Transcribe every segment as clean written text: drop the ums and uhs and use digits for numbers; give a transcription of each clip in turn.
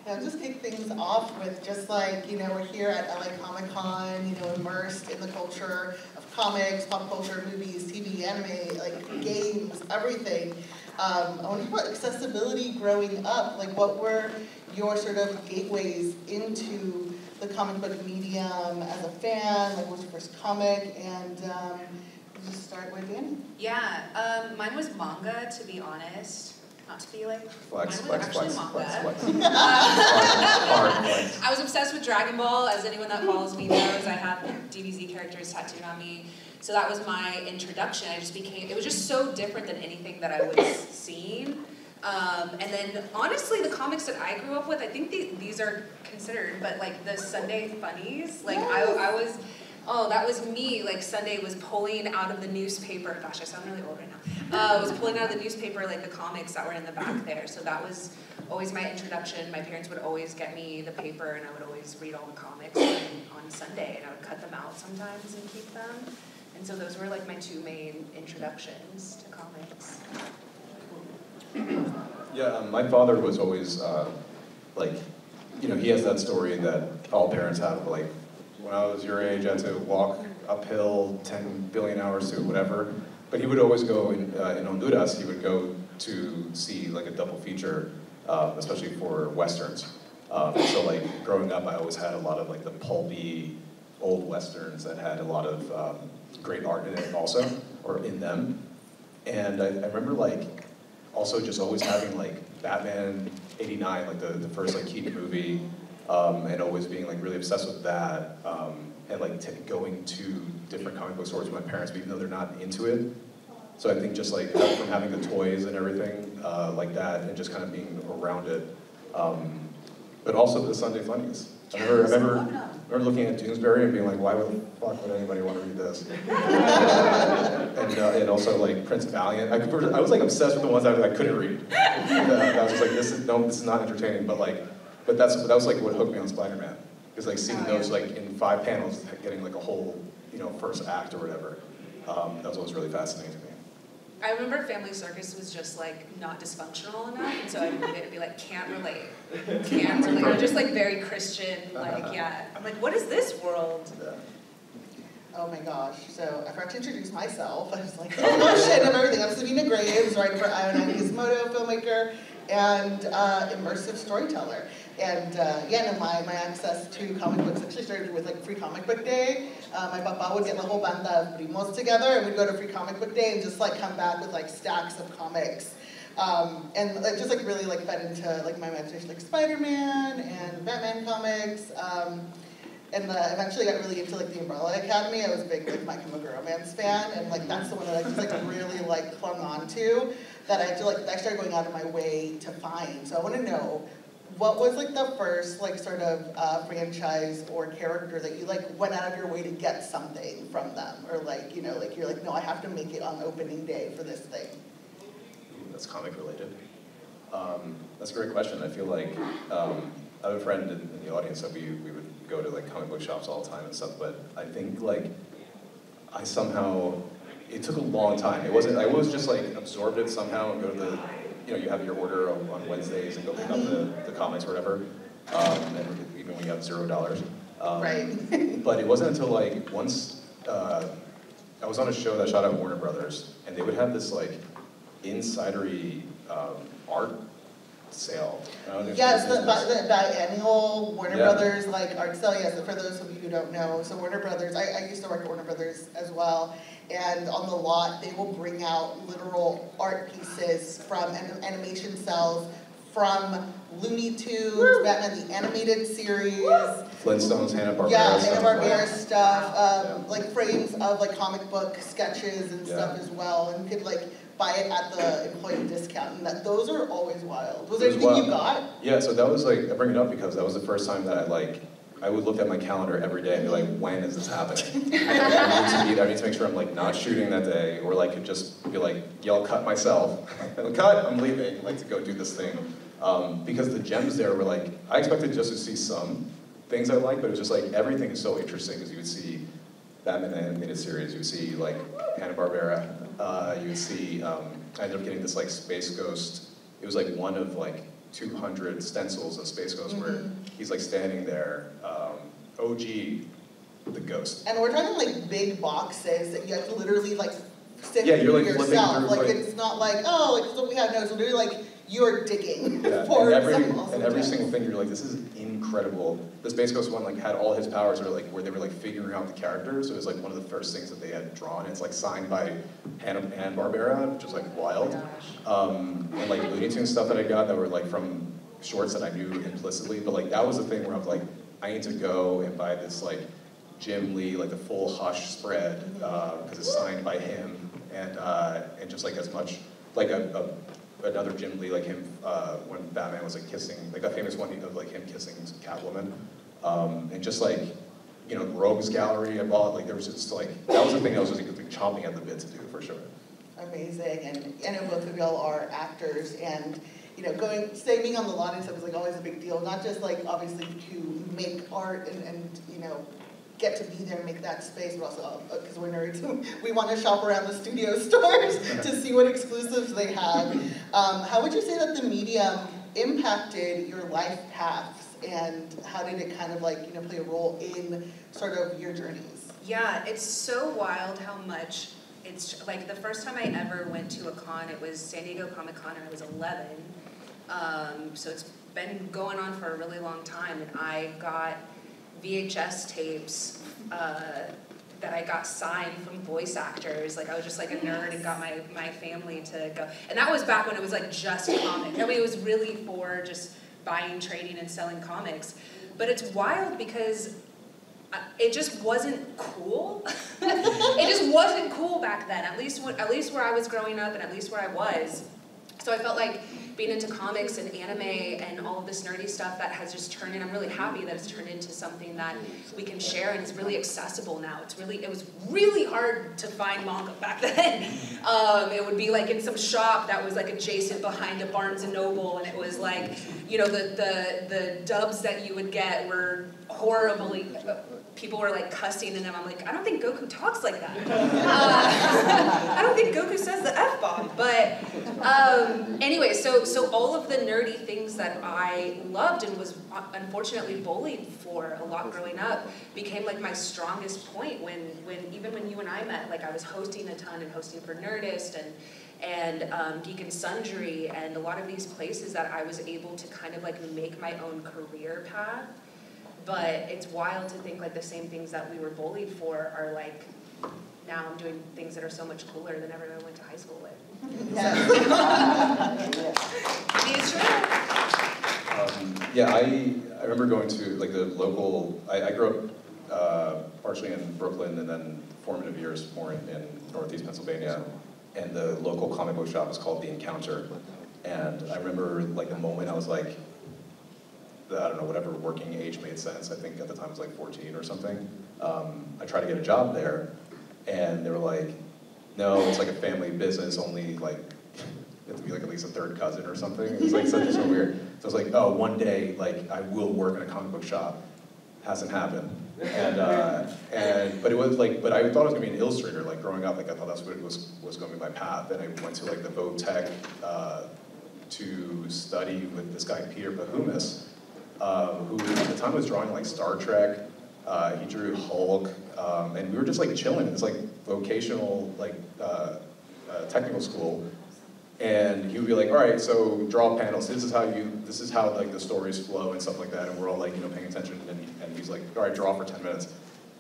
Yeah, just kick things off with just like, we're here at LA Comic Con, immersed in the culture of comics, pop culture, movies, TV, anime, like games, everything. I wonder about accessibility growing up. Like, what were your sort of gateways into the comic book medium as a fan? Like, what was your first comic? And we'll just start with Dani. Yeah, mine was manga, to be honest. Not to be like, flex. I was obsessed with Dragon Ball, as anyone that follows me knows. I have DBZ characters tattooed on me. So that was my introduction. It was just so different than anything that I was seeing. And then, honestly, the comics that I grew up with, I think these are considered, but like the Sunday funnies, like I was, that was me. Like Sunday was pulling out of the newspaper. Gosh, I sound really old right now. I was pulling out of the newspaper like the comics that were in the back there. So that was always my introduction. My parents would always get me the paper, and I would always read all the comics on Sunday, and I would cut them out sometimes and keep them. And so those were like my two main introductions to comics. Yeah, my father was always he has that story that all parents have. Like, when I was your age, I had to walk uphill 10 billion hours to whatever. But he would always go in Honduras. He would go to see like a double feature, especially for westerns. So like growing up, I always had a lot of like the pulpy old westerns that had a lot of great art in it also, or in them. And I remember like also just always having like Batman '89, like the first like Keaton movie, and always being like really obsessed with that, and like going to different comic book stores with my parents, even though they're not into it. So I think just like from having the toys and everything like that, and just kind of being around it, but also the Sunday funnies. I remember looking at Doonesbury and being like, why the fuck would anybody want to read this? And also like Prince Valiant. I was like obsessed with the ones that I couldn't read. I was just like, this is not entertaining. But that was like what hooked me on Spider-Man. Because like seeing those like in 5 panels, getting like a whole first act or whatever. That was always really fascinating to me. I remember Family Circus was just like not dysfunctional enough, and so I'd read it and be like, can't relate. Or just like very Christian, like, yeah. I'm like, what is this world? Yeah. Oh my gosh, so I forgot to introduce myself. I was like, oh shit, I'm everything. I'm Sabina, writer for Io Gizmodo, filmmaker, and immersive storyteller. And my access to comic books actually started with like Free Comic Book Day. My papa would get the whole banda of primos together, and we'd go to Free Comic Book Day and just like come back with like stacks of comics. And it just like really like fed into like my imagination, like Spider-Man and Batman comics. And eventually got really into like the Umbrella Academy. I was a big like My Chemical Romance fan, and like that's the one that I just like really like clung on to. That I started going out of my way to find. So I want to know, what was like the first like sort of franchise or character that you like went out of your way to get something from them, or like like you're like, no, I have to make it on opening day for this thing. That's comic related. That's a great question. I feel like I have a friend in the audience that we would go to like comic book shops all the time and stuff. But I think like it took a long time. I was just like absorbed it somehow and go to the. You have your order on Wednesdays and go pick up the comics or whatever, and even when you have $0. Right. But it wasn't until like once I was on a show that shot at Warner Brothers, and they would have this like insidery art sale. Yes, the biannual Warner Brothers like art sale. Yes, for those of you who don't know, so Warner Brothers. I used to work at Warner Brothers as well. And on the lot, they will bring out literal art pieces from animation cells from Looney Tunes, Batman the Animated Series, Flintstones, Hanna-Barbera. Yeah, Hanna-Barbera stuff, like frames of like comic book sketches and stuff as well, and you could like buy it at the employee discount. And those are always wild. Was there anything you got? Yeah, so that was like, I bring it up because that was the first time that I would look at my calendar every day and be like, when is this happening? I need to make sure I'm like not shooting that day, or like just be like, yell cut myself. Cut, I'm leaving, like to go do this thing. Because the gems there were like, I expected just to see some things I liked, but it was just like, everything is so interesting, because you would see Batman the Animated Series, you would see like Hanna-Barbera, you would see, I ended up getting this like Space Ghost, it was like one of like 200 stencils of Space Ghost where he's like standing there, OG, the ghost. And we're talking like big boxes that you have to literally like sift you're through like yourself. through, Like it's not like, oh, like what we have. No, it's literally like you're digging for and every single thing. You're like, this is incredible. The Space Ghost one like had all his powers, or like where they were like figuring out the characters. So it was like one of the first things that they had drawn. It's like signed by Hanna-Barbera, which is like wild. And like Looney Tunes stuff that I got that were like from shorts that I knew implicitly. But like that was the thing where I was like, I need to go and buy this like Jim Lee, like the full Hush spread, because it's signed by him, and just like as much, like another Jim Lee, like him, when Batman was like kissing, like that famous one of like him kissing Catwoman, and just like, you know, Rogues Gallery I bought, like there was just like, that was the thing I was just like chomping at the bit to do, for sure. Amazing, and I know both of y'all are actors, and you know, being on the Latine stuff was like always a big deal, not just like obviously to make art and you know, get to be there and make that space, but also because we're nerds, we want to shop around the studio stores to see what exclusives they have. How would you say that the medium impacted your life paths, and how did it kind of like, you know, play a role in sort of your journeys? Yeah, it's so wild how much it's like the first time I ever went to a con, it was San Diego Comic-Con, and I was 11. So it's been going on for a really long time, and I got VHS tapes that I got signed from voice actors. Like I was just like a nerd and got my family to go. And that was back when it was like just comics. I mean, it was really for just buying, trading, and selling comics. But it's wild because it just wasn't cool. It just wasn't cool back then, at least where I was growing up and at least where I was. So I felt like being into comics and anime and all of this nerdy stuff that has just turned in, I'm really happy that it's turned into something that we can share, and it's really accessible now. It was really hard to find manga back then. It would be like in some shop that was like adjacent behind a Barnes & Noble, and it was like, you know, the dubs that you would get were horribly, people were like cussing in them. I'm like, I don't think Goku talks like that. I don't think Goku says the F-bomb. But anyway, so all of the nerdy things that I loved and was unfortunately bullied for a lot growing up became like my strongest point even when you and I met. Like I was hosting a ton and hosting for Nerdist and Geek and Sundry and a lot of these places that I was able to kind of like make my own career path. But it's wild to think like the same things that we were bullied for are like, now I'm doing things that are so much cooler than everyone I went to high school with. It's true. Yeah, I remember going to like the local, I grew up partially in Brooklyn and then formative years more in Northeast Pennsylvania, and the local comic book shop was called The Encounter. And I remember like the moment I was like, I don't know, whatever working age made sense. I think at the time it was like 14 or something. I tried to get a job there, and they were like, no, it's like a family business, only like, you have to be like at least a third cousin or something. It was like so weird. So I was like, oh, one day, like I will work in a comic book shop. Hasn't happened. But it was like, but I thought I was gonna be an illustrator, like growing up, like I thought that's what it was going to be my path. And I went to like the Vogue Tech to study with this guy, Peter Pahumis, who at the time was drawing like Star Trek. He drew Hulk, and we were just like chilling. It's like vocational, like technical school, and he would be like, "All right, so draw panels. This is how like the stories flow and stuff like that." And we're all like, you know, paying attention. And he's like, "All right, draw for 10 minutes."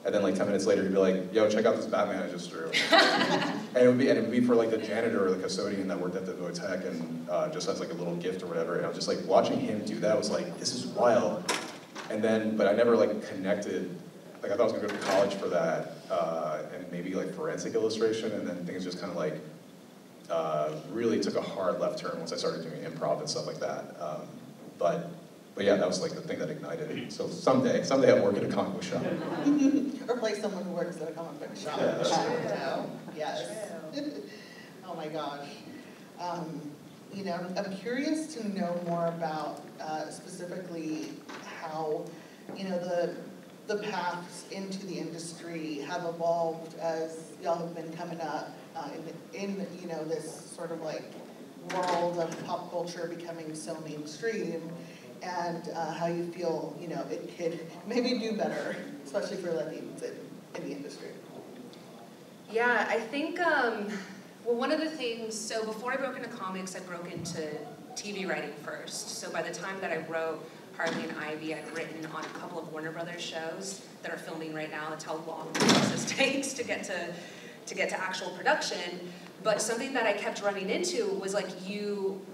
And then like 10 minutes later, he'd be like, "Yo, check out this Batman I just drew." And it would be for like the janitor or the custodian that worked at the Vogue Tech, and just as like a little gift or whatever. And I was just like watching him do that. I was like, this is wild. And then, but I never like connected. Like I thought I was gonna go to college for that, and maybe like forensic illustration, and then things just kind of like really took a hard left turn once I started doing improv and stuff like that. But yeah, that was like the thing that ignited it. So someday I'll work at a comic book shop. Or play someone who works at a comic book shop. Yeah, Yes. Oh my gosh. You know, I'm curious to know more about specifically how, you know, the paths into the industry have evolved as y'all have been coming up in you know, this sort of like world of pop culture becoming so mainstream, and how you feel, you know, it could maybe do better, especially for Latinos in the industry. Yeah, I think, well, one of the things, so before I broke into comics, I broke into TV writing first. So by the time that I wrote Harley and Ivy, I'd written on a couple of Warner Brothers shows that are filming right now. That's how long the process takes to get to actual production. But something that I kept running into was like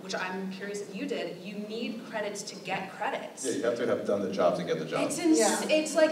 which I'm curious if you did, you need credits to get credits. Yeah, you have to have done the job to get the job. It's like,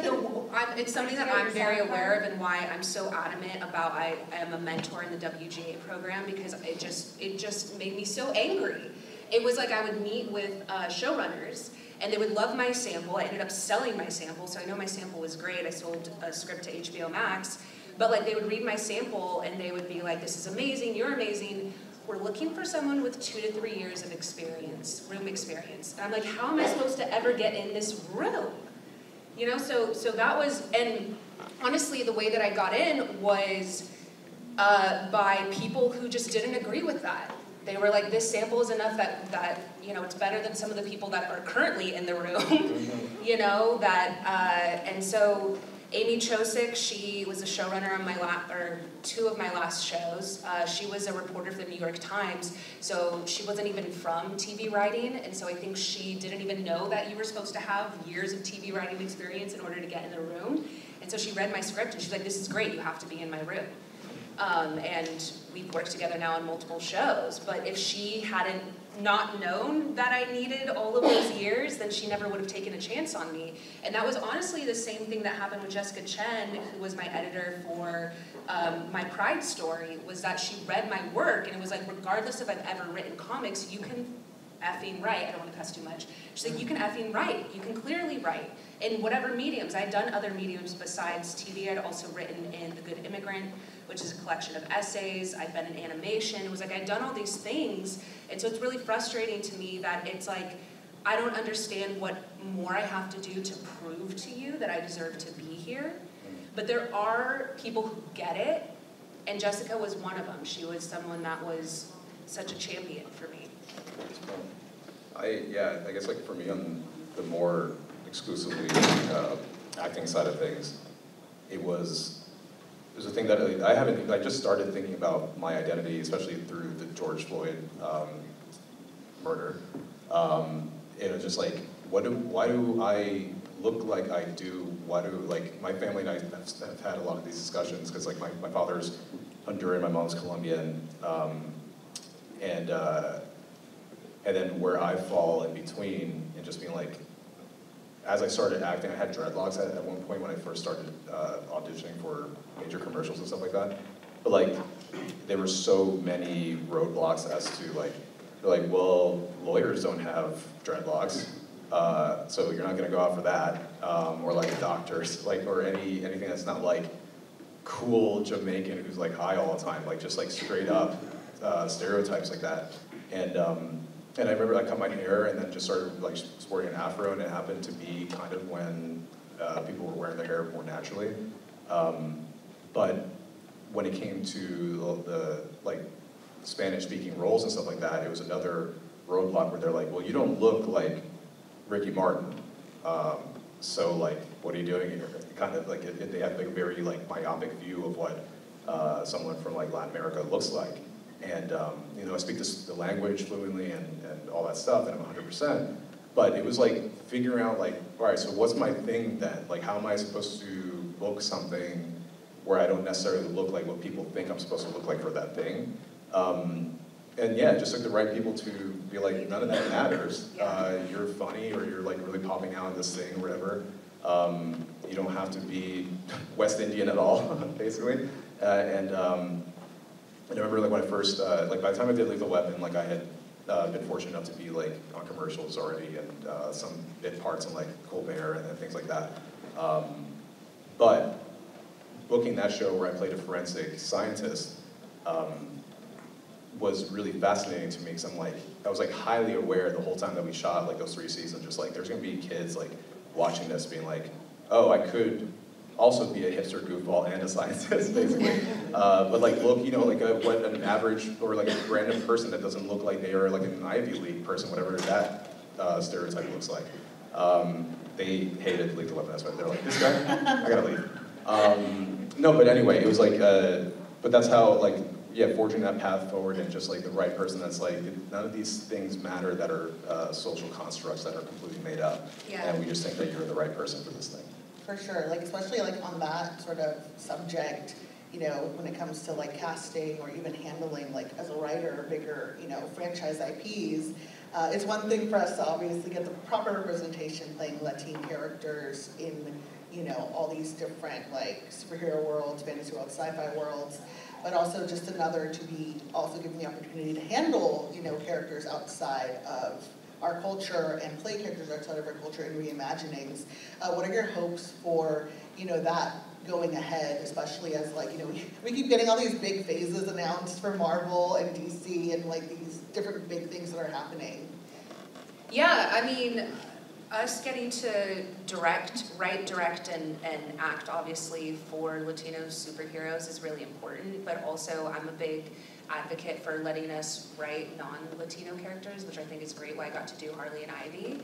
it's something that I'm very aware of and why I'm so adamant about I am a mentor in the WGA program, because it just made me so angry. It was like I would meet with showrunners and they would love my sample. I ended up selling my sample, so I know my sample was great. I sold a script to HBO Max. But like they would read my sample and they would be like, this is amazing, you're amazing. We're looking for someone with 2 to 3 years of experience, room experience. And I'm like, how am I supposed to ever get in this room? You know, so that was, and honestly, the way that I got in was by people who just didn't agree with that. They were like, this sample is enough that you know, it's better than some of the people that are currently in the room, you know, and so Amy Chosick, she was a showrunner on 2 of my last shows. She was a reporter for the New York Times, so she wasn't even from TV writing, and so I think she didn't even know that you were supposed to have years of TV writing experience in order to get in the room. And so she read my script and she's like, this is great, you have to be in my room. And we've worked together now on multiple shows, but if she hadn't not known that I needed all of those years, then she never would have taken a chance on me. And that was honestly the same thing that happened with Jessica Chen, who was my editor for my Pride story, was that she read my work, and it was like, regardless if I've ever written comics, you can effing write. I don't want to cuss too much. She's like, you can effing write. You can clearly write. In whatever mediums. I'd done other mediums besides TV. I'd also written in The Good Immigrant, which is a collection of essays. I'd been in animation. It was like I'd done all these things. And so it's really frustrating to me that it's like, I don't understand what more I have to do to prove to you that I deserve to be here. But there are people who get it, and Jessica was one of them. She was someone that was such a champion for me. I guess like for me on the more exclusively acting side of things, it was a thing that I just started thinking about my identity, especially through the George Floyd murder. It was just like, why do I look like I do? Why do, like, my family and I have had a lot of these discussions, because like my father's Honduran, my mom's Colombian, and then where I fall in between, and just being like, as I started acting, I had dreadlocks at one point when I first started auditioning for major commercials and stuff like that. But like, there were so many roadblocks as to like, they're like, well, lawyers don't have dreadlocks, so you're not gonna go out for that, or like doctors, like, or anything that's not like cool Jamaican who's like high all the time, like just like straight up stereotypes like that. And I remember I cut my hair and then just started like sporting an afro, and it happened to be kind of when people were wearing their hair more naturally. But when it came to the like Spanish-speaking roles and stuff like that, it was another roadblock where they're like, well, you don't look like Ricky Martin, so like, what are you doing here? Kind of like they have like a very like myopic view of what someone from like Latin America looks like. And you know, I speak the language fluently and all that stuff, and I'm 100%. But it was like figuring out like, all right, so what's my thing then? Like, how am I supposed to look something where I don't necessarily look like what people think I'm supposed to look like for that thing? And yeah, just like the right people to be like, none of that matters. You're funny, or you're like really popping out in this thing or whatever. You don't have to be West Indian at all, basically. And I remember like when I first, like by the time I did Lethal Weapon, like I had been fortunate enough to be like on commercials already, and some bit parts in like Colbert and things like that. But booking that show where I played a forensic scientist was really fascinating to me, because I was like highly aware the whole time that we shot like those 3 seasons, just like there's gonna be kids like watching this being like, oh, I could also be a hipster goofball and a scientist, basically. But like look, you know, like what an average or like a random person that doesn't look like they are like an Ivy League person, whatever that stereotype looks like. They hated Lethal Weapon. That's why they're like, this guy, I gotta leave. No, but anyway, it was like, but that's how like, yeah, forging that path forward and just like the right person that's like, none of these things matter that are social constructs that are completely made up. Yeah. And we just think that you're the right person for this thing. For sure, like especially like on that sort of subject, you know, when it comes to like casting or even handling like as a writer, bigger, you know, franchise IPs, it's one thing for us to obviously get the proper representation playing Latine characters in, you know, all these different like superhero worlds, fantasy worlds, sci-fi worlds, but also just another to be also given the opportunity to handle, you know, characters outside of our culture and play characters outside of our culture in reimaginings. What are your hopes for, you know, that going ahead, especially as like, you know, we keep getting all these big phases announced for Marvel and DC and like these different big things that are happening? Yeah, I mean, us getting to write, direct, and act, obviously, for Latino superheroes is really important, but also I'm a big advocate for letting us write non-Latino characters, which I think is great, why I got to do Harley and Ivy.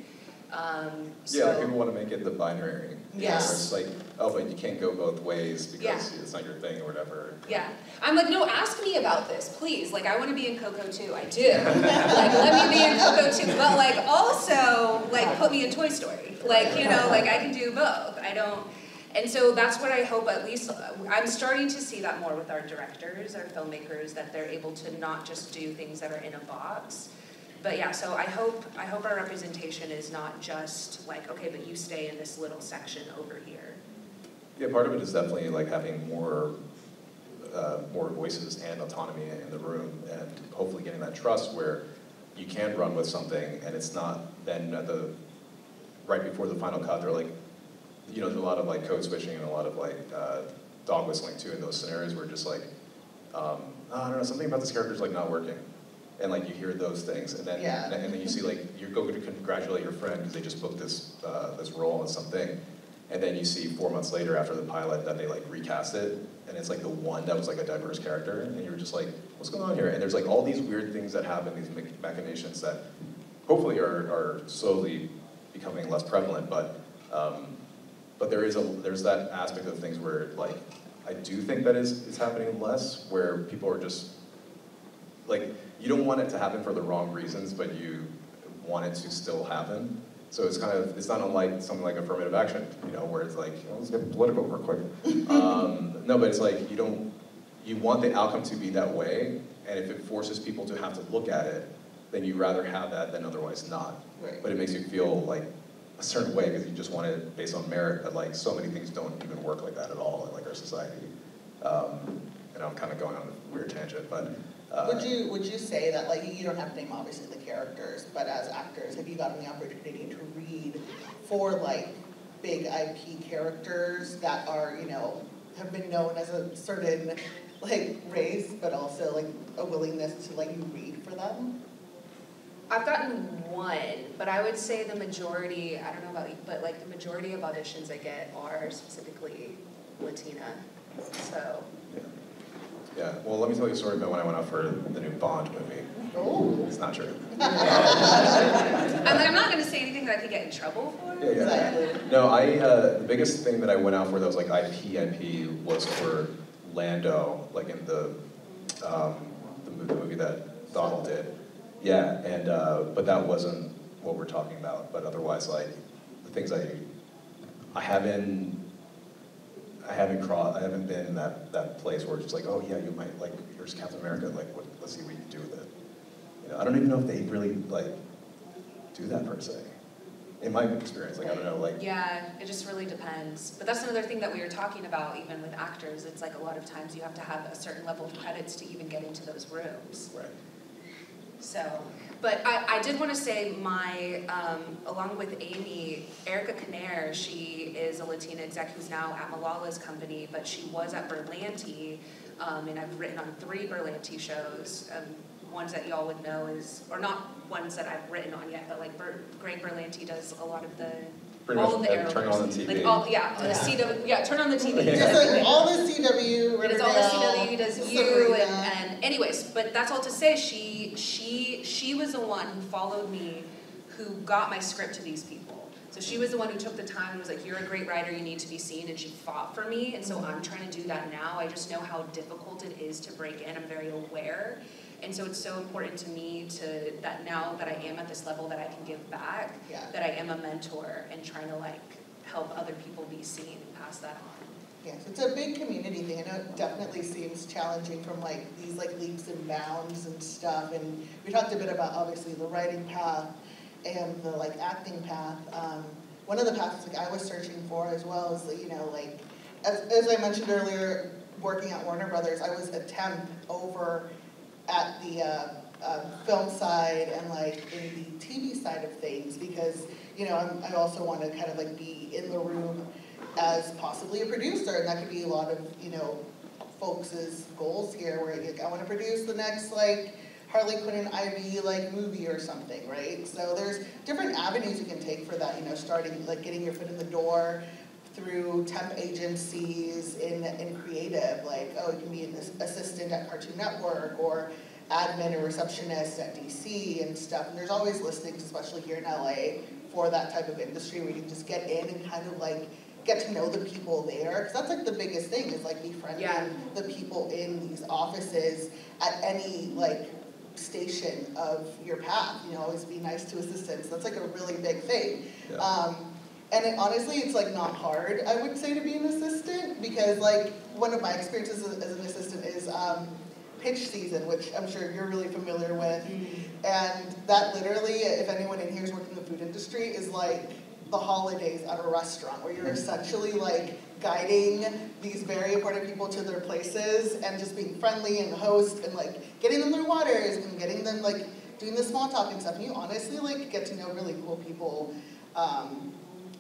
Yeah, like people want to make it the binary. Yes. Where it's like, oh, but you can't go both ways because Yeah. it's not your thing or whatever. Yeah. I'm like, no, ask me about this, please. Like, I want to be in Coco too. I do. Like, let me be in Coco too. But, like, also, like, put me in Toy Story. Like, you know, like, I can do both. I don't... And so that's what I hope, at least, I'm starting to see that more with our directors, our filmmakers, that they're able to not just do things that are in a box. But yeah, so I hope our representation is not just like, okay, but you stay in this little section over here. Yeah, part of it is definitely like having more voices and autonomy in the room, and hopefully getting that trust where you can run with something, and it's not then at the right before the final cut. They're like, you know, there's a lot of like code switching and a lot of like dog whistling too in those scenarios where just like, I don't know, something about this character is like not working. And like you hear those things, and then Yeah. and then you see like you go to congratulate your friend because they just booked this this role in something, and then you see 4 months later after the pilot that they like recast it, and it's like the one that was like a diverse character, and you're just like, what's going on here? And there's like all these weird things that happen, these machinations that hopefully are slowly becoming less prevalent, but there's that aspect of things where like I do think that is happening less, where people are just like, you don't want it to happen for the wrong reasons, but you want it to still happen. So it's kind of, it's not unlike something like affirmative action, you know, where it's like, oh, let's get political real quick. No, but it's like, you want the outcome to be that way, and if it forces people to have to look at it, then you'd rather have that than otherwise not. Right. But it makes you feel like a certain way because you just want it based on merit, but like so many things don't even work like that at all in like our society. And I'm kind of going on a weird tangent, but would you say that, like, you don't have to name obviously the characters, but as actors, have you gotten the opportunity to read for like big IP characters that are, you know, have been known as a certain like race, but also like a willingness to like you read for them? I've gotten one, but I would say the majority, I don't know about you, but like the majority of auditions I get are specifically Latina, so. yeah, well, let me tell you a story about when I went out for the new Bond movie. Oh. It's not true. I'm not going to say anything that I could get in trouble for. Yeah. Exactly. No, the biggest thing that I went out for that was like IP was for Lando, like in the movie that Donald did. Yeah, and but that wasn't what we're talking about. But otherwise, like the things I haven't been in that place where it's just like, oh yeah, you might like, here's Captain America, like let's see what you can do with it. You know, I don't even know if they really like do that per se. In my experience, like I don't know, like. Yeah, it just really depends. But that's another thing that we were talking about, even with actors. It's like a lot of times you have to have a certain level of credits to even get into those rooms. Right. So, but I did want to say along with Amy, Erica Caner, she is a Latina exec who's now at Malala's company, but she was at Berlanti, and I've written on 3 Berlanti shows. Ones that y'all would know or not ones that I've written on yet, but like Greg Berlanti does a lot of the Pretty all much the Arrowverse. turn on the TV. Like all, yeah, the CW, yeah, turn on the TV. Just like all the CW, It is all the CW, does you, Sabina. and anyways, but that's all to say, she was the one who followed me, who got my script to these people. So she was the one who took the time and was like, you're a great writer, you need to be seen, and she fought for me, and so I'm trying to do that now. I just know how difficult it is to break in, I'm very aware. And so it's so important to me that now that I am at this level that I can give back, that I am a mentor and trying to like help other people be seen and pass that on. Yes, it's a big community thing. I know it definitely seems challenging from like these like leaps and bounds and stuff. And we talked a bit about obviously the writing path and the like acting path. One of the paths like I was searching for as well is, you know, like as I mentioned earlier, working at Warner Brothers, I was a temp over at the film side and like in the TV side of things because, you know, I also want to kind of like be in the room as possibly a producer, and that could be a lot of, you know, folks' goals here where like, I want to produce the next like Harley Quinn and Ivy like movie or something, right? So there's different avenues you can take for that, you know, starting like getting your foot in the door through temp agencies in creative, like, oh, you can be an assistant at Cartoon Network or admin or receptionist at DC and stuff. And there's always listings, especially here in LA, for that type of industry where you can just get in and kind of like get to know the people there. Because that's like the biggest thing is like befriending the people in these offices at any like station of your path. You know, always be nice to assistants. That's like a really big thing. Yeah. And honestly, it's like not hard, I would say, to be an assistant because like one of my experiences as an assistant is pitch season, which I'm sure you're really familiar with. And that literally, if anyone in here is working in the food industry, is like the holidays at a restaurant where you're essentially like guiding these very important people to their places and just being friendly and host and like getting them their waters and getting them like doing the small talk and stuff. And you honestly like get to know really cool people.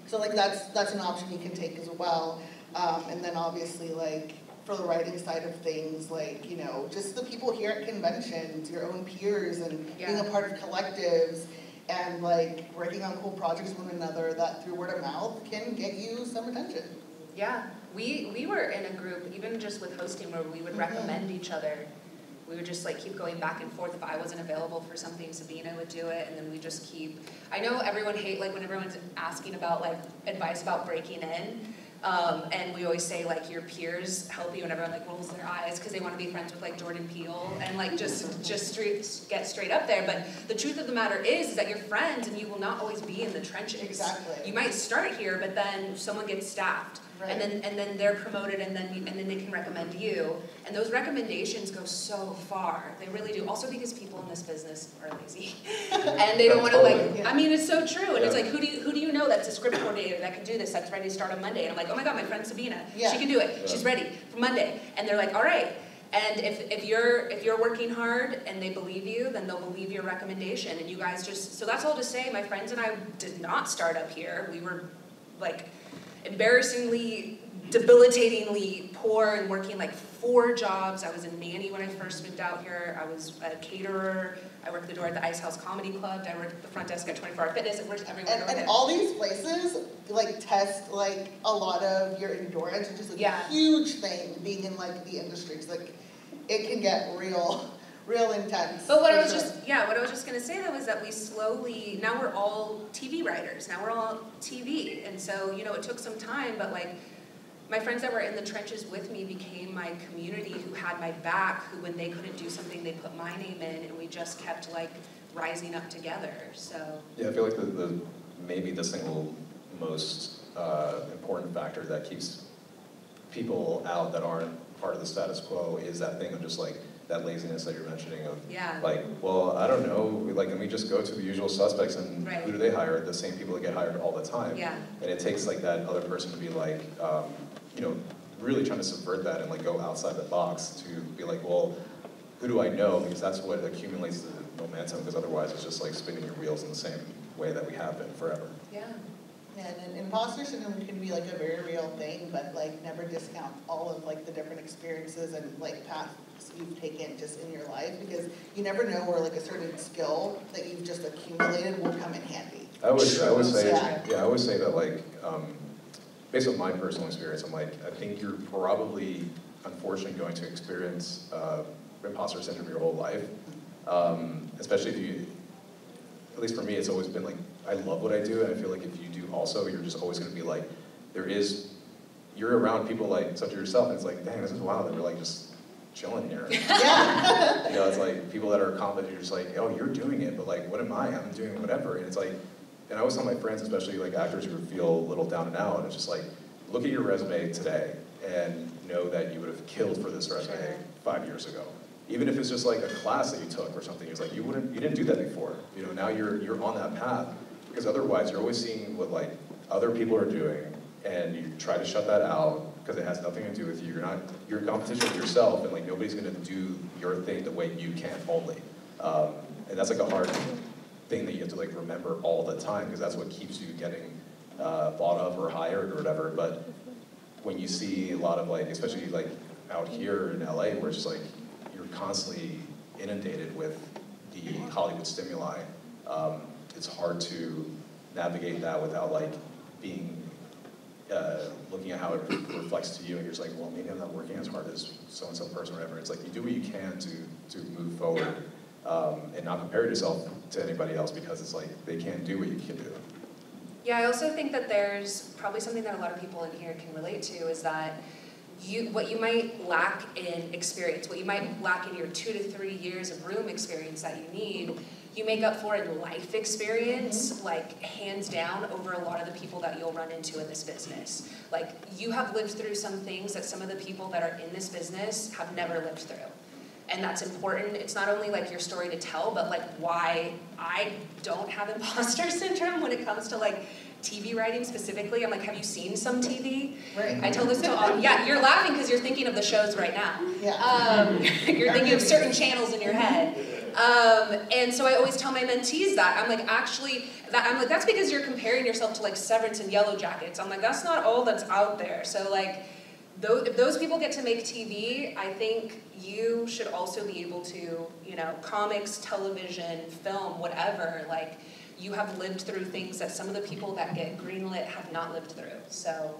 So like that's an option you can take as well. And then obviously like for the writing side of things, like, you know, just the people here at conventions, your own peers and being a part of collectives and like working on cool projects with one another that through word of mouth can get you some attention. Yeah, we were in a group, even just with hosting, where we would recommend each other. We would just like keep going back and forth. If I wasn't available for something, Sabina would do it, and then we just keep. I know everyone like when everyone's asking about like advice about breaking in, and we always say like your peers help you, and everyone like rolls their eyes because they want to be friends with like Jordan Peele and like just get straight up there. But the truth of the matter is that you're friends, and you will not always be in the trenches. Exactly. You might start here, but then someone gets staffed. Right. And then they're promoted, and then they can recommend you, and those recommendations go so far. They really do. Also because people in this business are lazy, and they don't want to like. Yeah. I mean, it's so true. And it's like, who do you know that's a script coordinator that can do this? That's ready to start on Monday. And I'm like, oh my god, my friend Sabina, she can do it. Yeah. She's ready for Monday. And they're like, all right. And if you're working hard and they believe you, then they'll believe your recommendation. And you guys just so that's all to say. My friends and I did not start up here. We were like. Embarrassingly, debilitatingly poor and working like 4 jobs. I was a nanny when I first moved out here. I was a caterer. I worked the door at the Ice House Comedy Club. I worked at the front desk at 24 Hour Fitness. I worked everywhere. And all these places like test like a lot of your endurance, which is like a huge thing being in like the industry. It's like it can get real intense. But what I was just gonna say though is that we slowly, now we're all TV writers, now we're all TV, and so, you know, it took some time, but like, my friends that were in the trenches with me became my community who had my back, who when they couldn't do something, they put my name in, and we just kept like rising up together, so. Yeah, I feel like maybe the single most important factor that keeps people out that aren't part of the status quo is that thing of just like, that laziness that you're mentioning of, like, well, I don't know, like, and we just go to the usual suspects, and who do they hire? The same people that get hired all the time. Yeah. And it takes, like, that other person to be, like, you know, really trying to subvert that and, like, go outside the box to be like, well, who do I know? Because that's what accumulates the momentum, because otherwise it's just, like, spinning your wheels in the same way that we have been forever. Yeah. Yeah, and imposter syndrome can be like a very real thing, but like never discount all of like the different experiences and like paths you've taken just in your life, because you never know where like a certain skill that you've just accumulated will come in handy. I always say, Yeah. I always say that, like, based on my personal experience, I'm like, I think you're probably, unfortunately, going to experience imposter syndrome your whole life. Especially if you, at least for me, it's always been like, I love what I do, and I feel like if you do also, you're just always going to be like, you're around people like such as yourself, and it's like, dang, this is wild that we're like just chilling here. Yeah. You know, it's like people that are accomplished, you're just like, oh, you're doing it, but like, what am I? I'm doing whatever. And it's like, and I always tell my friends, especially like actors who feel a little down and out, it's just like, look at your resume today and know that you would have killed for this resume 5 years ago. Even if it's just like a class that you took or something, it's like you didn't do that before. You know, now you're on that path, because otherwise you're always seeing what like other people are doing, and you try to shut that out because it has nothing to do with you. You're in competition with yourself, and like nobody's gonna do your thing the way you can only. And that's like a hard thing that you have to like remember all the time, because that's what keeps you getting thought of or hired or whatever. But when you see a lot of like, especially like out here in LA, where it's just like you're constantly inundated with the Hollywood stimuli, it's hard to navigate that without like being looking at how it reflects to you, and you're just like, well, maybe I'm not working as hard as so-and-so person or whatever. It's like you do what you can to move forward, and not compare yourself to anybody else, because it's like they can't do what you can do. Yeah, I also think that there's probably something that a lot of people in here can relate to, is that what you might lack in experience, what you might lack in your 2 to 3 years of room experience that you need, you make up for in life experience, like hands down, over a lot of the people that you'll run into in this business. Like, you have lived through some things that some of the people that are in this business have never lived through. And that's important. It's not only like your story to tell, but like why I don't have imposter syndrome when it comes to like TV writing specifically. I'm like, have you seen some TV? Right. I tell this to all, yeah, you're laughing because you're thinking of the shows right now. Yeah. You're thinking of certain channels in your head. And so I always tell my mentees that. I'm like, that's because you're comparing yourself to like Severance and Yellow Jackets. I'm like, that's not all that's out there. So like, if those people get to make TV, I think you should also be able to, you know, comics, television, film, whatever, like, you have lived through things that some of the people that get greenlit have not lived through. So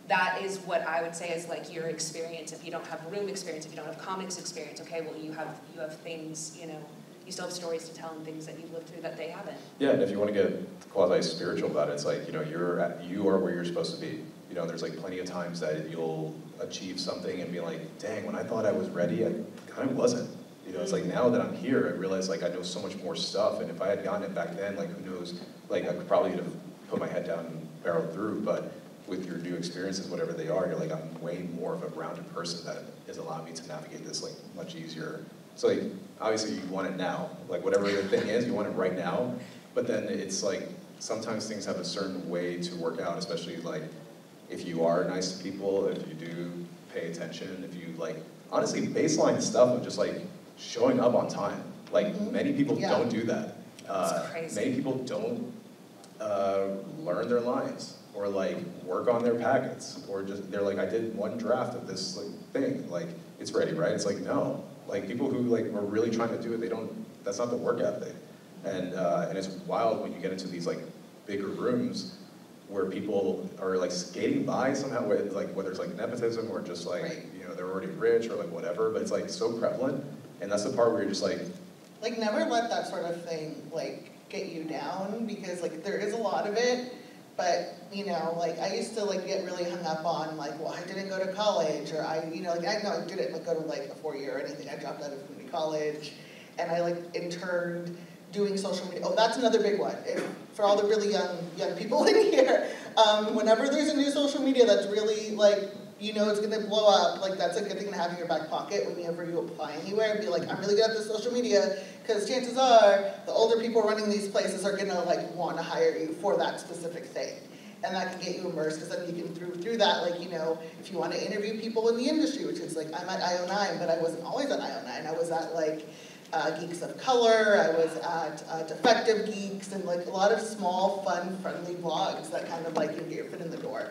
that is what I would say is like your experience. If you don't have room experience, if you don't have comics experience, okay, well you have things, you know, you still have stories to tell and things that you've lived through that they haven't. Yeah, and if you want to get quasi-spiritual about it, it's like, you know, you are where you're supposed to be. You know, there's like plenty of times that you'll achieve something and be like, dang, when I thought I was ready, I kind of wasn't. You know, it's like now that I'm here, I realize like I know so much more stuff, and if I had gotten it back then, like who knows, like I could probably have put my head down and barreled through, but with your new experiences, whatever they are, you're like, I'm way more of a rounded person that has allowed me to navigate this like much easier. So like, obviously you want it now, like whatever the thing is, you want it right now, but then it's like, sometimes things have a certain way to work out, especially like, if you are nice to people, if you do pay attention, if you like, honestly, baseline stuff of just like showing up on time. Like many people don't do that. It's crazy. Many people don't learn their lines or like work on their packets, or just, they're like, I did one draft of this like thing, like it's ready, right? It's like, no. Like people who like are really trying to do it, that's not the work ethic. And it's wild when you get into these like bigger rooms where people are like skating by somehow, with like whether it's like nepotism or just like, you know, they're already rich or like whatever, but it's like so prevalent. And that's the part where you're just like never let that sort of thing like get you down, because like there is a lot of it, but you know, like I used to like get really hung up on like, well, I didn't go to college, or I didn't like go to like a 4-year or anything. I dropped out of community college, and I like interned doing social media. Oh, that's another big one. For all the really young people in here, whenever there's a new social media that's really like, you know, it's gonna blow up, like that's a good thing to have in your back pocket whenever you apply anywhere, and be like, I'm really good at this social media, because chances are the older people running these places are gonna like want to hire you for that specific thing. And that can get you immersed, because then you can through that, like, you know, if you want to interview people in the industry, which is like, I'm at IO9, but I wasn't always at IO9. I was at like Geeks of Color, I was at Defective Geeks, and like a lot of small, fun, friendly blogs that kind of like you get your foot in the door.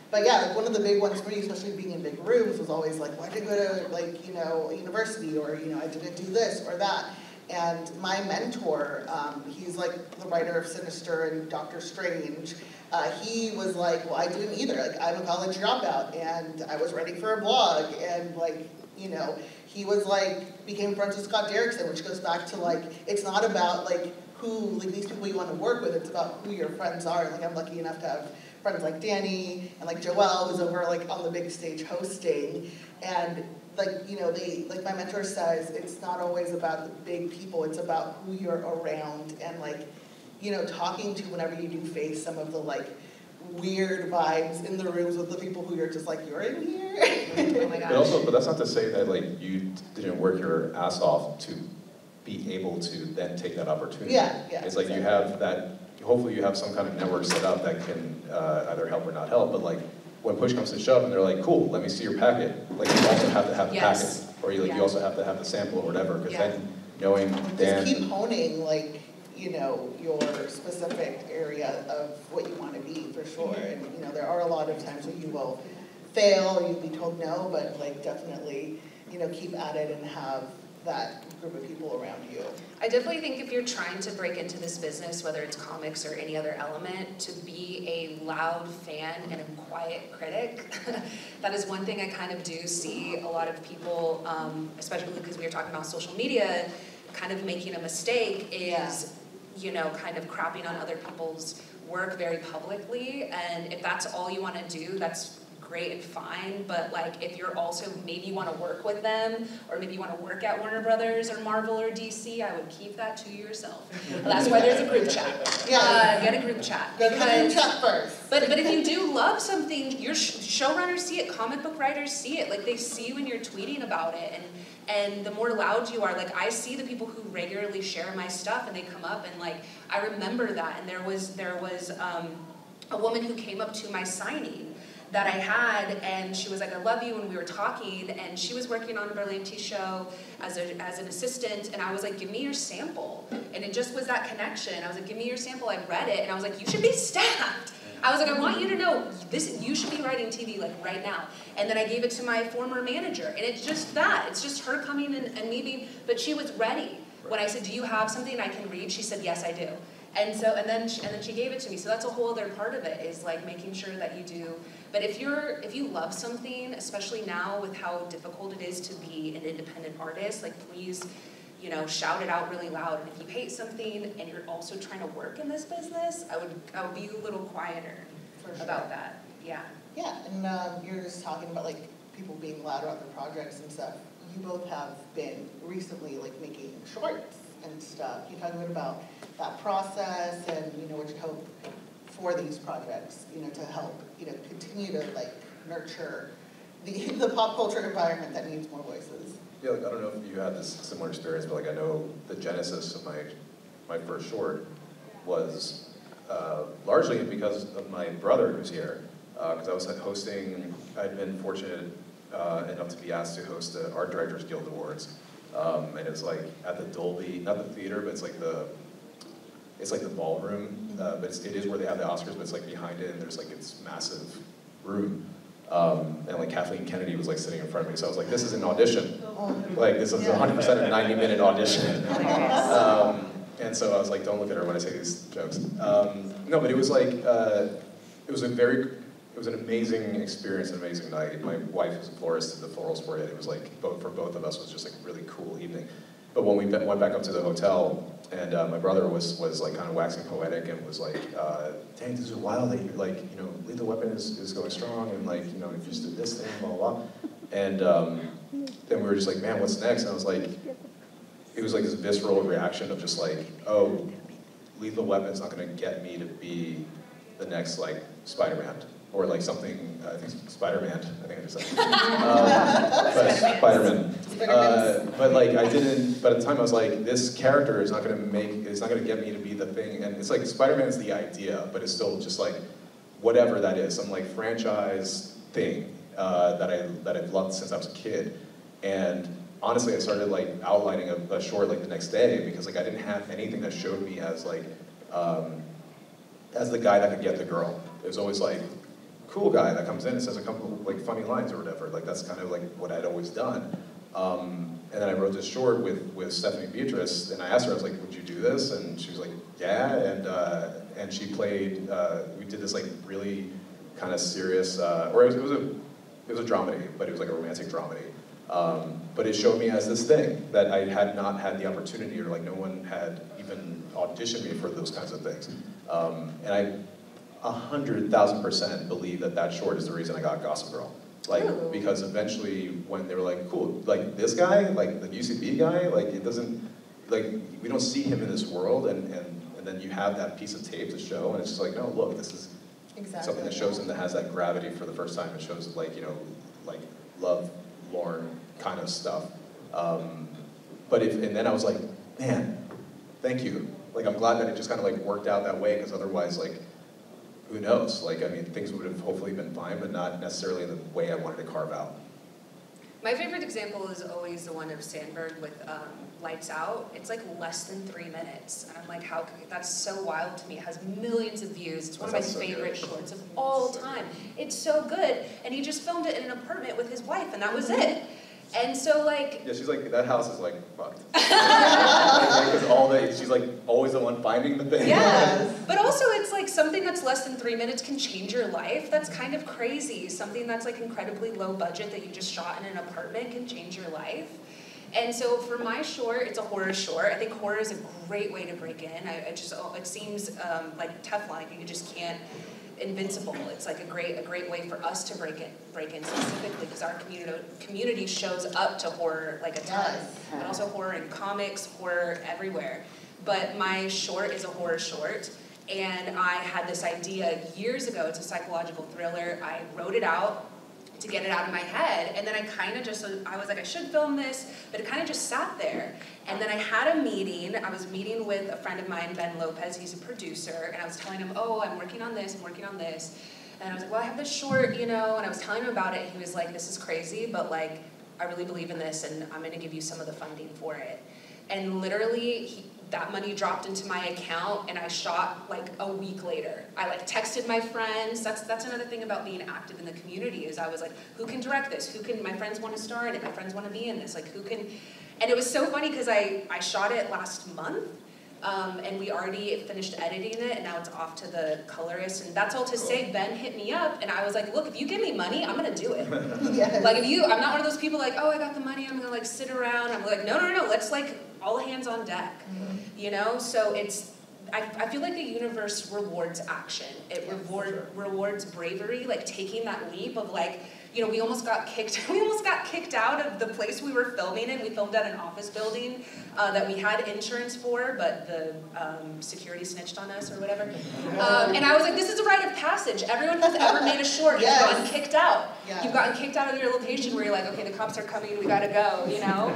But yeah, like one of the big ones for me, especially being in big rooms, was always like, why did I go to like, you know, a university, or, you know, I didn't do this or that. And my mentor, he's like the writer of Sinister and Doctor Strange. He was like, well, I didn't either. Like, I'm a college dropout, and I was writing for a blog, and like, you know, he was like, became friends with Scott Derrickson, which goes back to like, it's not about like like these people you want to work with, it's about who your friends are. And like, I'm lucky enough to have friends like Dani and like Joelle, who's over like on the big stage hosting. And like, you know, like my mentor says, it's not always about the big people, it's about who you're around and like, you know, talking to whenever you do face some of the like weird vibes in the rooms with the people who you're just like, you're in here? Oh my gosh. But that's not to say that like you didn't work your ass off to be able to then take that opportunity. Yeah, It's like you have that, hopefully you have some kind of network set up that can either help or not help, but like when push comes to shove and they're like, cool, let me see your packet, like you also have to have the packet, or you also have to have the sample or whatever, because then knowing Dan... Just keep honing like, you know, your specific area of what you want to be, for sure. And, you know, there are a lot of times where you will fail or you'll be told no, but, like, definitely, you know, keep at it and have that group of people around you. I definitely think if you're trying to break into this business, whether it's comics or any other element, to be a loud fan and a quiet critic. That is one thing I kind of do see a lot of people, especially because we were talking about social media, kind of making a mistake is, you know, kind of crapping on other people's work very publicly. And if that's all you want to do, that's great and fine, but like if you're also, maybe you want to work with them, or maybe you want to work at Warner Brothers or Marvel or DC, I would keep that to yourself. That's why there's a group chat. Get a group chat. Go to the group chat first. But if you do love something, your showrunners see it, comic book writers see it, like they see when you're tweeting about it, and the more loud you are, like I see the people who regularly share my stuff and they come up and like, I remember that, and there was a woman who came up to my signing that I had, and she was like, I love you, and we were talking, and she was working on a Berlanti show as an assistant, and I was like, give me your sample, and it just was that connection. I was like, give me your sample. I read it, and I was like, you should be staffed. I was like, I want you to know, you should be writing TV like right now. And then I gave it to my former manager, and it's just that. It's just her coming and me being, but she was ready. When I said, do you have something I can read? She said, yes, I do. And then she gave it to me. So that's a whole other part of it, is like making sure that you do. But if you love something, especially now with how difficult it is to be an independent artist, like please, you know, shout it out really loud. And if you hate something and you're also trying to work in this business, I would be a little quieter about that. Yeah. Yeah, and you're just talking about like people being loud about their projects and stuff. You both have been recently like making shorts and stuff. Can you talk a bit about that process and, you know, what you hope for these projects, you know, to help, you know, continue to like nurture the pop culture environment that needs more voices? Yeah, like I don't know if you had this similar experience, but like I know the genesis of my first short was largely because of my brother who's here, because I was hosting. I'd been fortunate enough to be asked to host the Art Directors Guild Awards, and it's like at the Dolby, not the theater, but it's like the ballroom, but it is where they have the Oscars, but it's like behind it, and there's like this massive room. And like Kathleen Kennedy was like sitting in front of me, so I was like, this is an audition. Like this is 100% a 90-minute audition. And so I was like, don't look at her when I say these jokes. No, but it was like, it was an amazing experience, an amazing night. My wife is a florist, the florals for it. It was like, for both of us, was just like a really cool evening. But when we went back up to the hotel, and my brother was like kind of waxing poetic and was like, dang, this is wild that you're like, you know, Lethal Weapon is going strong, and like, you know, you just did this thing, blah, blah, blah. And then we were just like, man, what's next? And I was like, it was like this visceral reaction of just like, oh, Lethal Weapon's not going to get me to be the next like Spider-Man. Or like something, I think Spider-Man, I think I just said. But Spider-Man. But like I didn't, but at the time I was like, this character is not gonna get me to be the thing. And it's like Spider-Man's the idea, but it's still just like, whatever that is, some like franchise thing that I've loved since I was a kid. And honestly, I started like outlining a short like the next day, because like I didn't have anything that showed me as like, as the guy that could get the girl. It was always like, cool guy that comes in and says a couple of like funny lines or whatever. Like that's kind of like what I'd always done. and then I wrote this short with Stephanie Beatrice, and I asked her, I was like, would you do this? And she was like, yeah, and she played, we did this like really kind of serious, or it was a dramedy, but it was like a romantic dramedy. But it showed me as this thing that I had not had the opportunity, or like no one had even auditioned me for those kinds of things. And I 100,000% believe that short is the reason I got Gossip Girl. Like, because eventually when they were like, cool, like this guy, like the UCB guy, like it doesn't, like we don't see him in this world, and then you have that piece of tape to show, and it's just like, no, look, this is something that shows him that has that gravity for the first time. It shows like, you know, like love, Lorne kind of stuff. And then I was like, man, thank you. Like, I'm glad that it just kind of like worked out that way, because otherwise, like, who knows? Like, I mean, things would have hopefully been fine, but not necessarily in the way I wanted to carve out. My favorite example is always the one of Sandberg with Lights Out. It's like less than 3 minutes. And I'm like, that's so wild to me. It has millions of views. It's one of my favorite shorts of all time. It's so good. And he just filmed it in an apartment with his wife, and that was it. And so, like... Yeah, she's like, that house is, like, fucked. Because all day, she's, like, always the one finding the thing. Yeah, but also it's, like, something that's less than 3 minutes can change your life. That's kind of crazy. Something that's, like, incredibly low budget that you just shot in an apartment can change your life. And so for my short, it's a horror short. I think horror is a great way to break in. It seems like Teflon. You just can't... invincible. It's like a great way for us to break in specifically, because our community shows up to horror like a ton, but also horror in comics, horror everywhere. But my short is a horror short, and I had this idea years ago. It's a psychological thriller. I wrote it out to get it out of my head, and then I was like, I should film this, but it kind of just sat there. And then I had a meeting. I was meeting with a friend of mine, Ben Lopez. He's a producer, and I was telling him, oh, I'm working on this. And I was like, well, I have this short, you know, and I was telling him about it, and he was like, this is crazy, but like, I really believe in this, and I'm gonna give you some of the funding for it. And literally, that money dropped into my account, and I shot like a week later. I like texted my friends. That's another thing about being active in the community, is I was like, who can direct this? My friends want to star in it. My friends want to be in this. Like, who can? And it was so funny because I shot it last month, and we already finished editing it, and now it's off to the colorist. And that's all to say, Ben hit me up, and I was like, look, if you give me money, I'm gonna do it. Yes. Like, I'm not one of those people like, oh, I got the money, I'm gonna like sit around. I'm like, no, let's like all hands on deck, you know? So I feel like the universe rewards action. It rewards bravery, like taking that leap of like, you know, we almost got kicked out of the place we were filming in. We filmed at an office building that we had insurance for, but the security snitched on us or whatever. And I was like, this is a rite of passage. Everyone who's ever made a short has gotten kicked out. Yeah. You've gotten kicked out of your location where you're like, okay, the cops are coming, we gotta go, you know?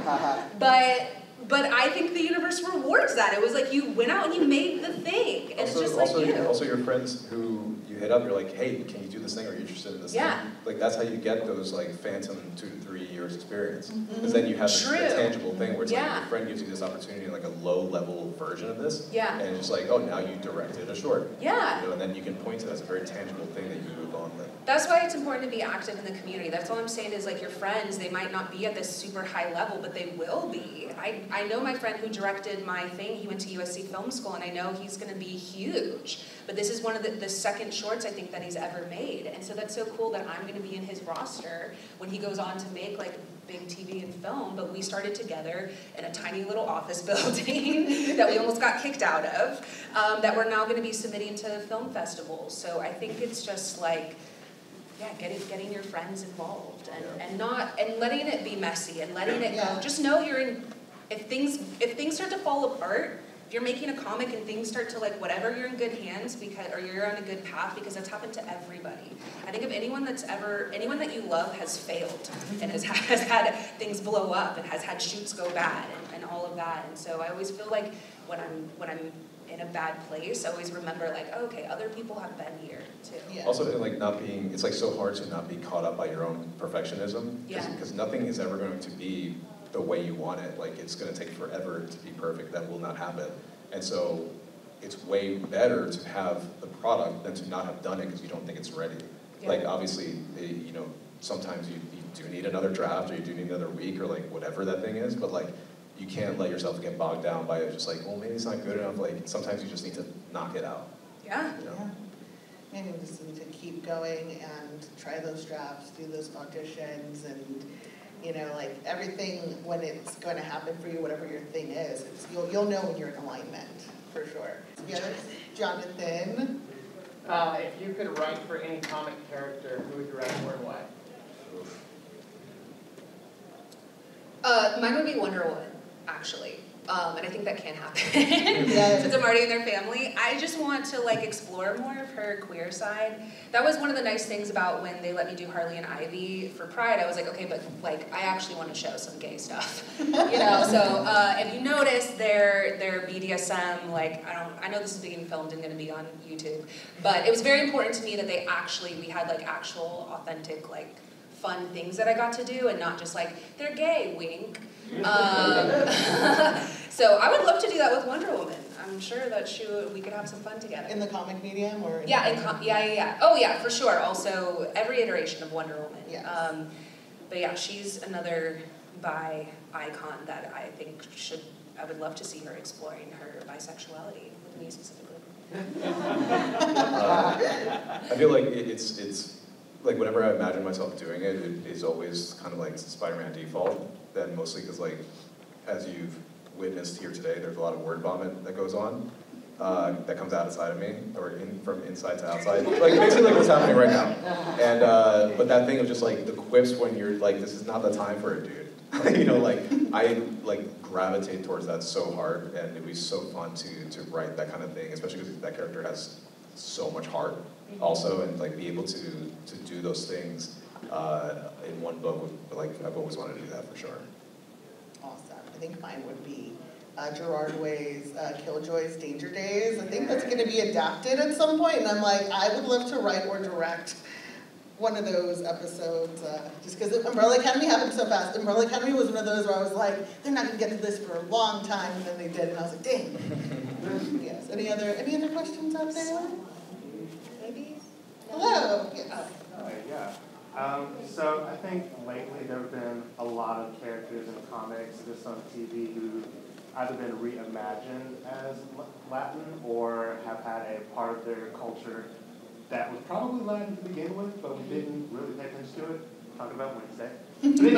But I think the universe rewards that. It was like you went out and you made the thing. And it's just like you. Also your friends who you hit up, you're like, hey, can you do this thing? Are you interested in this thing? Like, that's how you get those like phantom 2 to 3 years experience. Because then you have this tangible thing where it's like your friend gives you this opportunity, like a low-level version of this. Yeah. And it's just like, oh, now you directed a short. Yeah. You know, and then you can point to that as a very tangible thing that you move on with. That's why it's important to be active in the community. That's all I'm saying is, like, your friends, they might not be at this super high level, but they will be. I know my friend who directed my thing. He went to USC Film School, and I know he's going to be huge. But this is one of the second shorts, I think, that he's ever made. And so that's so cool that I'm going to be in his roster when he goes on to make, like, big TV and film. But we started together in a tiny little office building that we almost got kicked out of, that we're now going to be submitting to film festivals. So I think it's just, like, getting your friends involved and letting it be messy and letting it go. Just know you're in. If things start to fall apart, if you're making a comic and things start to like whatever, you're in good hands or you're on a good path, because that's happened to everybody. I think of anyone that you love has failed and has had things blow up and has had shoots go bad and all of that. And so I always feel like when I'm in a bad place, I always remember like, oh, okay, other people have been here too. Yeah. Also, like it's like so hard to not be caught up by your own perfectionism. Because nothing is ever going to be the way you want it. Like, it's going to take forever to be perfect. That will not happen. And so it's way better to have the product than to not have done it because you don't think it's ready. Yeah. Like obviously, you know, sometimes you do need another draft or you do need another week or like whatever that thing is, but like you can't let yourself get bogged down by it just like, well, maybe it's not good enough. Like sometimes you just need to knock it out. Yeah. You know? Yeah. Maybe we just need to keep going and try those drafts, do those auditions, and you know, like everything when it's going to happen for you, whatever your thing is, you'll know when you're in alignment for sure. Yeah, Johnathan. If you could write for any comic character, who would you write for and why? Mine would be Wonder Woman, actually. And I think that can happen. Yes. Since I'm already in their family. I just want to like explore more of her queer side. That was one of the nice things about when they let me do Harley and Ivy for Pride. I was like, okay, but like I actually want to show some gay stuff. You know, so if you notice their BDSM, like I know this is being filmed and gonna be on YouTube, but it was very important to me that we had like actual authentic like fun things that I got to do and not just like, they're gay, wink. So I would love to do that with Wonder Woman. I'm sure that we could have some fun together. In the comic medium or? Yeah, Oh yeah, for sure. Also, every iteration of Wonder Woman. Yes. But yeah, she's another bi icon that I think I would love to see her exploring her bisexuality, with me specifically. I feel like it's like whenever I imagine myself doing it, it is always kind of like Spider-Man default. Then mostly because like, as you've witnessed here today, there's a lot of word vomit that goes on, that comes outside of me, or from inside to outside. Like basically like what's happening right now. And but that thing of just like the quips when you're like, this is not the time for it, dude. You know, like I like gravitate towards that so hard, and it'd be so fun to write that kind of thing, especially because that character has so much heart also, and like be able to do those things in one book. Like I've always wanted to do that for sure. Awesome. I think mine would be Gerard Way's Killjoy's Danger Days. I think that's going to be adapted at some point, and I'm like, I would love to write or direct one of those episodes, just because Umbrella Academy happened so fast. Umbrella Academy was one of those where I was like, they're not going to get to this for a long time, and then they did, and I was like, dang. Yes. Any other questions out there? Maybe? Hello. Yes. Yeah. So I think lately there have been a lot of characters in comics, just on TV, who either been reimagined as Latin or have had a part of their culture that was probably Latin to begin with, but we didn't really pay attention to it. Talking about Wednesday. But anyway,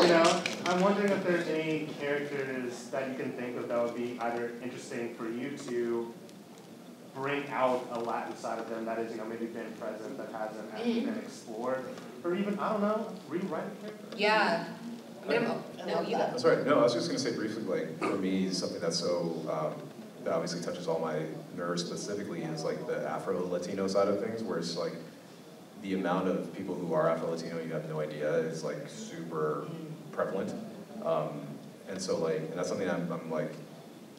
you know, I'm wondering if there's any characters that you can think of that would be either interesting for you to bring out a Latin side of them that is, you know, maybe been present that hasn't actually been explored, or even, I don't know, rewrite a character. Yeah. That's right. No, I was just going to say briefly, like, for me, something that's so, that obviously touches all my nerves specifically is, like, the Afro-Latino side of things, where it's, like, the amount of people who are Afro-Latino, you have no idea, is, like, super prevalent. And so, like, and that's something I'm like,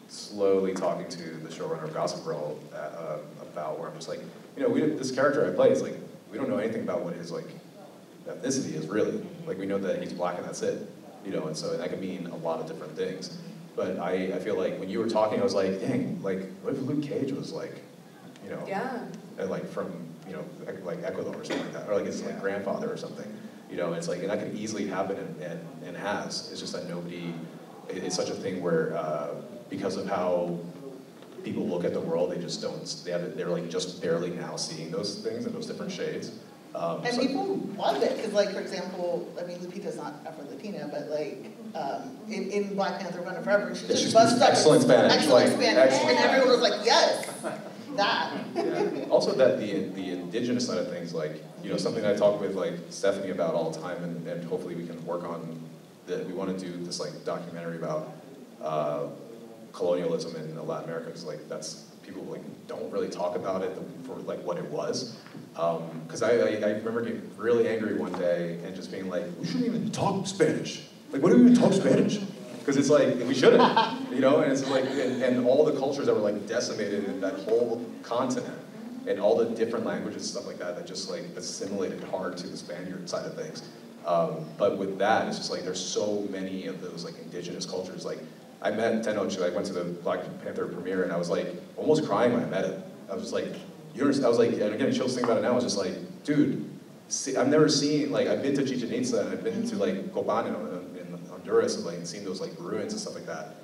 slowly talking to the showrunner of Gossip Girl about, where I'm just like, you know, this character I play is, like, we don't know anything about what his, like, ethnicity is really. Like, we know that he's black and that's it. You know, and so that can mean a lot of different things. But I feel like when you were talking, I was like, dang, like, what if Luke Cage was like, you know, like from, you know, like Ecuador or something like that, or like his like grandfather or something, you know, and it's like, and that could easily happen and has. It's just that nobody, it's such a thing where because of how people look at the world, they just don't, they're like just barely now seeing those things and those different shades. And so people love it, because like, for example, I mean, Lupita's not Afro-Latina, but like, in Black Panther Wakanda Forever, she just busts up excellent Spanish. Excellent Spanish, Excellent. and everyone was like, yes, that. Yeah. Also that the indigenous side of things, like, you know, something I talk with like Stephanie about all the time, and hopefully we can work on, that we want to do this like documentary about colonialism in Latin America, because like that's, people like don't really talk about it for like what it was. Because I remember getting really angry one day and just being like, we shouldn't even talk Spanish. Like, what do we even talk Spanish? Because it's like, we shouldn't, you know? And it's like, and all the cultures that were like decimated in that whole continent, and all the different languages and stuff like that, that just like assimilated hard to the Spaniard side of things. But with that, it's just like, there's so many of those like indigenous cultures, like I met Tenoch, I went to the Black Panther premiere, and I was like, almost crying when I met him. I was like, I was like, and I'm getting chills thinking about it now, I was just like, dude, I've never seen, like, I've been to Chichen Itza, and I've been to, like, Copan in Honduras, and, like, seen those, like, ruins and stuff like that.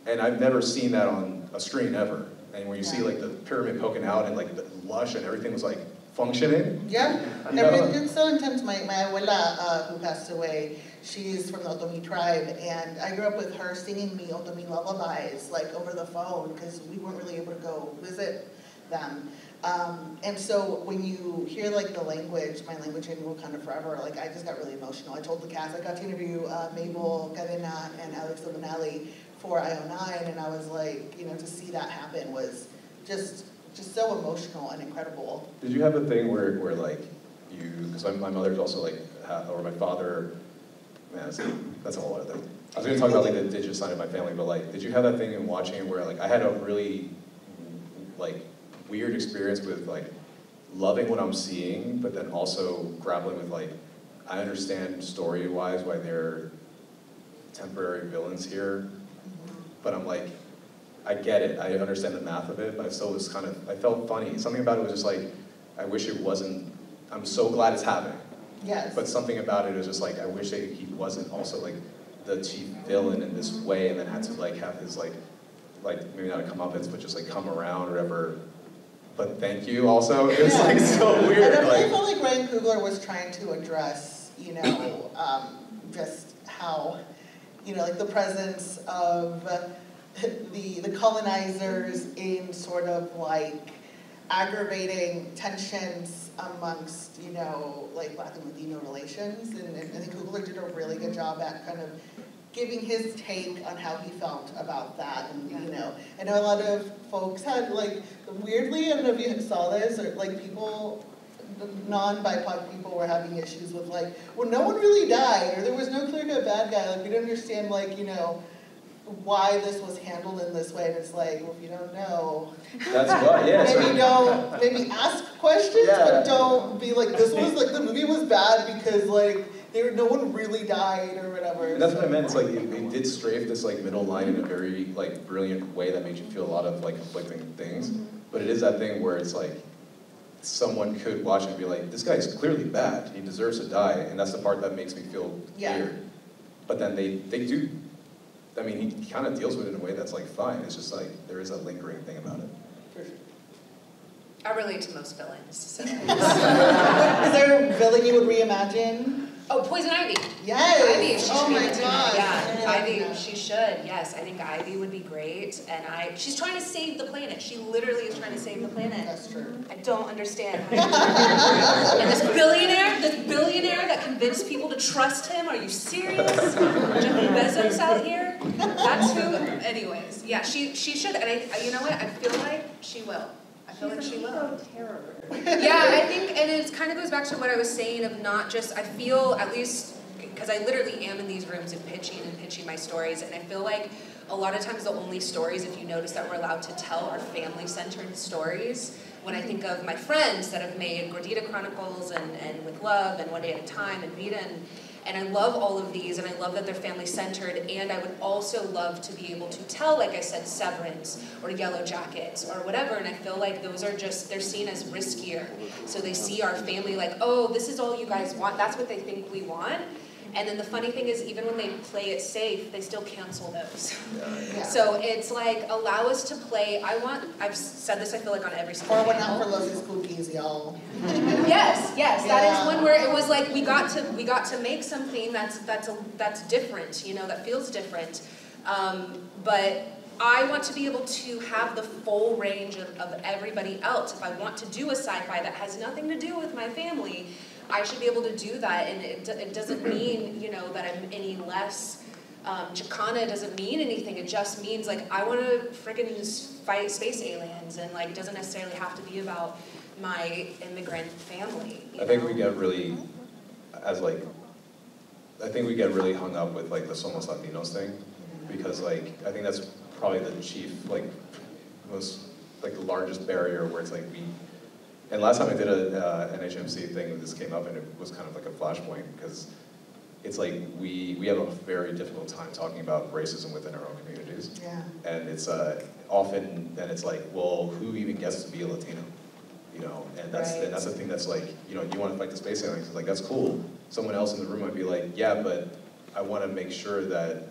And I've never seen that on a screen ever. And when you see, like, the pyramid poking out, and, like, the lush, and everything was, like, functioning. Yeah, it's so intense. My abuela, who passed away, she's from the Otomi tribe, and I grew up with her singing me Otomi lullabies, like, over the phone, because we weren't really able to go visit them. And so when you hear, like, the language, my language in Wakanda Forever, like, I just got really emotional. I told the cast, I got to interview Mabel Cadena and Alex Libanelli for IO9, and I was like, you know, to see that happen was just so emotional and incredible. Did you have a thing where like, because my mother's also, like, or my father, man, that's a whole other thing. I was going to talk about, like, the indigenous side of my family, but, like, did you have that thing in watching it where, like, I had a really, like, weird experience with, like, loving what I'm seeing, but then also grappling with, like, I understand story-wise why they're temporary villains here, but I'm like, I get it, I understand the math of it, but I still was kind of, I felt funny. Something about it was just like, I wish it wasn't, I'm so glad it's happening. Yes. But something about it was just like, I wish that he wasn't also, like, the chief villain in this way, and then had to, like, have his, like maybe not a comeuppance, but just, like, come around or whatever. But thank you also. It was, like, so weird. And I really felt like Ryan Coogler was trying to address, you know, just how, you know, like, the presence of the colonizers in sort of, like, aggravating tensions amongst, you know, like, Black and Latino relations. And I think Coogler did a really good job at kind of giving his take on how he felt about that. And, you know, I know a lot of folks had, like, weirdly, I don't know if you saw this, or, like, people, non-BIPOC people were having issues with, like, well, no one really died, or there was no clear-cut bad guy, like, we don't understand, like, you know, why this was handled in this way. And it's like, well, if you don't know, that's what, yeah. maybe ask questions, but don't be like, this was, like, the movie was bad because, like, no one really died or whatever. And that's what I meant. It's like it did strafe this, like, middle line in a very, like, brilliant way that made you feel a lot of, like, conflicting things. But it is that thing where it's like someone could watch it and be like, this guy's clearly bad. He deserves to die. And that's the part that makes me feel weird. But then they do. I mean, he kind of deals with it in a way that's, like, fine. It's just like there is a lingering thing about it. For sure. I relate to most villains. So. Is there a villain you would reimagine? Oh, Poison Ivy. Yes. Ivy, she should be in it. Yeah, Ivy, she should. Yes, I think Ivy would be great. And she's trying to save the planet. She literally is trying to save the planet. That's true. I don't understand. And this billionaire that convinced people to trust him. Are you serious? Jeff Bezos out here. That's who. Anyways, yeah, she should. And you know what? I feel like she will. I feel like she will. Terror. Yeah, I think, and it kind of goes back to what I was saying of not just, I feel, at least, because I literally am in these rooms and pitching my stories, and I feel like a lot of times the only stories, if you notice, that we're allowed to tell are family-centered stories. When I think of my friends that have made Gordita Chronicles and With Love and One Day at a Time and Vita, and I love all of these, and I love that they're family-centered, and I would also love to be able to tell, like I said, Severance, or Yellow Jackets, or whatever, and I feel like those are just, they're seen as riskier. So they see our family like, oh, this is all you guys want, that's what they think we want. And then the funny thing is, even when they play it safe, they still cancel those. Yeah. So it's like, allow us to play, I've said this, I feel like, on every single Or went panel. out for Lotus Cookies, y'all. Yes, that is one where it was like we got to make something that's different, you know, that feels different. But I want to be able to have the full range of everybody else. If I want to do a sci-fi that has nothing to do with my family, I should be able to do that, and it doesn't mean, you know, that I'm any less Chicana. Doesn't mean anything. It just means, like, I want to friggin' fight space aliens, and, like, doesn't necessarily have to be about my immigrant family. I think we get really, I think we get really hung up with, like, the Somos Latinos thing, because, like, I think that's probably the chief, like, most, like, the largest barrier where it's like and last time I did a NHMC thing, this came up, and it was kind of like a flashpoint, because it's like we have a very difficult time talking about racism within our own communities. Yeah. And it's often then it's like, well, who even gets to be a Latino? You know, and that's the thing that's like, you know, you want to fight the space aliens. It's like, that's cool. Someone else in the room might be like, yeah, but I want to make sure that,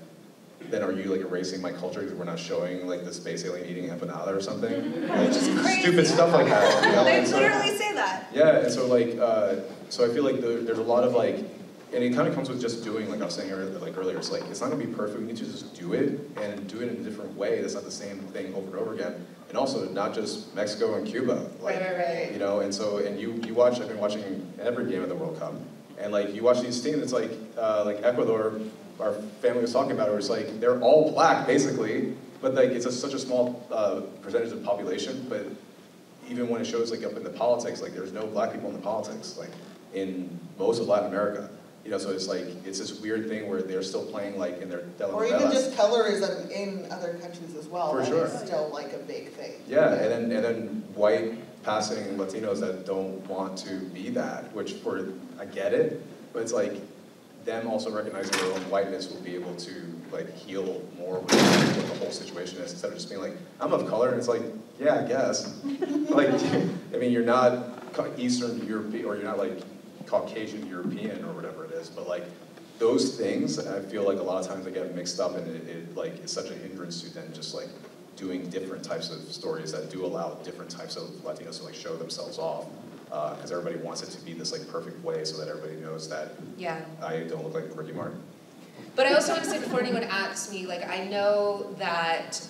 then are you like erasing my culture because we're not showing like the space alien eating empanada or something? Like, stupid stuff like that. You know? They literally say that. Yeah, and so like, so I feel like there's a lot of like, and it kind of comes with just doing, like I was saying earlier, it's like, it's not going to be perfect, we need to just do it, and do it in a different way, that's not the same thing over and over again. And also, not just Mexico and Cuba, like, right. you know, and so, and you watch, I've been watching every game of the World Cup, and like, you watch these teams, it's like Ecuador, our family was talking about it, where it's like, they're all black, basically, but like, it's such a small percentage of the population, but even when it shows like up in the politics, like there's no black people in the politics, like in most of Latin America. You know, so it's like, it's this weird thing where they're still playing like in their telenovelas. Or even just colorism in other countries as well. For that sure. is still like a big thing. Yeah, and then white passing Latinos that don't want to be that, which I get it, but it's like them also recognizing their own whiteness will be able to like heal more with what the whole situation is, instead of just being like, I'm of color, and it's like, yeah, I guess. Like, I mean, you're not Eastern European, or you're not like Caucasian European or whatever it is, but like those things, I feel like a lot of times they get mixed up, and it like is such a hindrance to then just like doing different types of stories that do allow different types of Latinos to like show themselves off, because everybody wants it to be this like perfect way so that everybody knows that I don't look like Ricky Martin. But I also want to say, before anyone asks me, like, I know that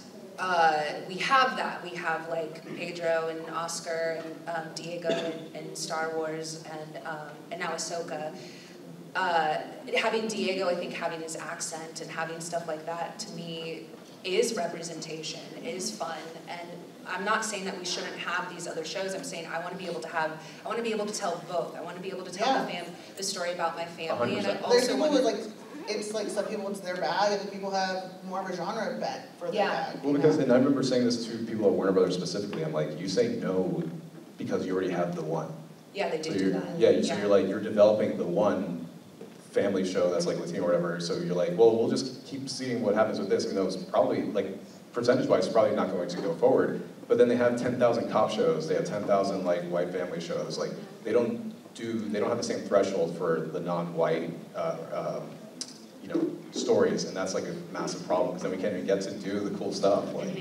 we have that. We have like Pedro and Oscar and Diego in Star Wars and now Ahsoka. Having Diego, I think having his accent and having stuff like that, to me, is representation, is fun, and I'm not saying that we shouldn't have these other shows. I'm saying I want to be able to tell both. I want to be able to tell the story about my family, 100%. and I There's also people want with like, it's like some people it's their bag, and then people have more of a genre bent for their bag. Well, because, and I remember saying this to people at Warner Brothers specifically, I'm like, you say no because you already have the one. Yeah, they do So do that. Yeah, so you're like, you're developing the one family show that's like Latino or whatever, so you're like, well, we'll just keep seeing what happens with this, even though it's probably, like, percentage-wise, it's probably not going to go forward. But then they have 10,000 cop shows, they have 10,000 like white family shows. Like, they don't have the same threshold for the non-white, you know, stories, and that's like a massive problem, because then we can't even get to do the cool stuff. Like,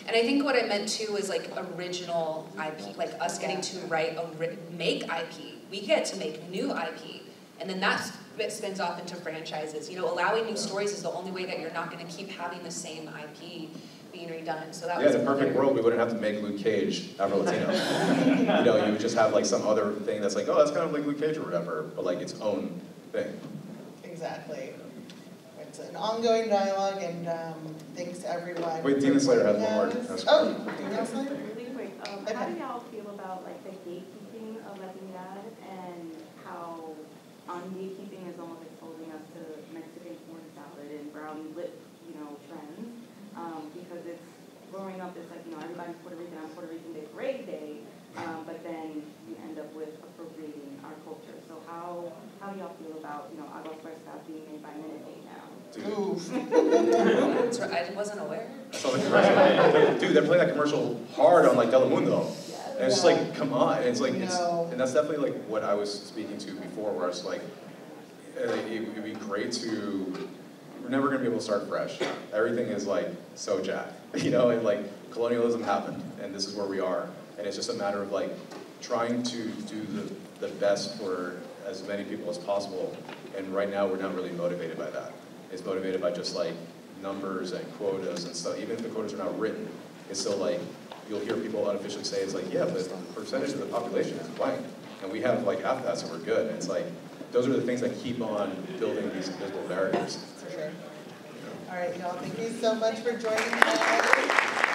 And I think what I meant too is like original IP, like us getting to make IP. We get to make new IP, and then that spins off into franchises. You know, allowing new stories is the only way that you're not going to keep having the same IP being redone. So that was in a perfect world, we wouldn't have to make Luke Cage Afro-Latino. You know, you would just have like some other thing that's like, oh, that's kind of like Luke Cage or whatever, but like its own thing. Exactly. It's an ongoing dialogue, and thanks to everyone. Wait, Demon Slayer has one more. Oh, Demon Slayer? Really quick, how do y'all feel about like the gatekeeping of Latinidad, and how gatekeeping is almost exposing us to Mexican corn salad and brown lip, you know, trends? Because it's growing up, it's like, you know, everybody's Puerto Rican on Puerto Rican Day Parade Day, but then you end up with appropriating our culture. So how do y'all feel about, you know, Aguas Frescas being made by Minute Maid now? That's right. I wasn't aware. I saw the commercial. Dude, they're playing that commercial hard on like Telemundo. And it's just like, come on. And it's like, and that's definitely like what I was speaking to before, where it's like, it would be great to, we're never going to be able to start fresh. Everything is like so jacked, you know, and like colonialism happened, and this is where we are. And it's just a matter of like trying to do the best for as many people as possible. And right now we're not really motivated by that. It's motivated by just like numbers and quotas and stuff. Even if the quotas are not written, it's still like, you'll hear people unofficially say, it's like, yeah, but the percentage of the population is white. And we have like half that, so we're good. And it's like, those are the things that keep on building these invisible barriers. For sure. All right, y'all, thank you so much for joining us.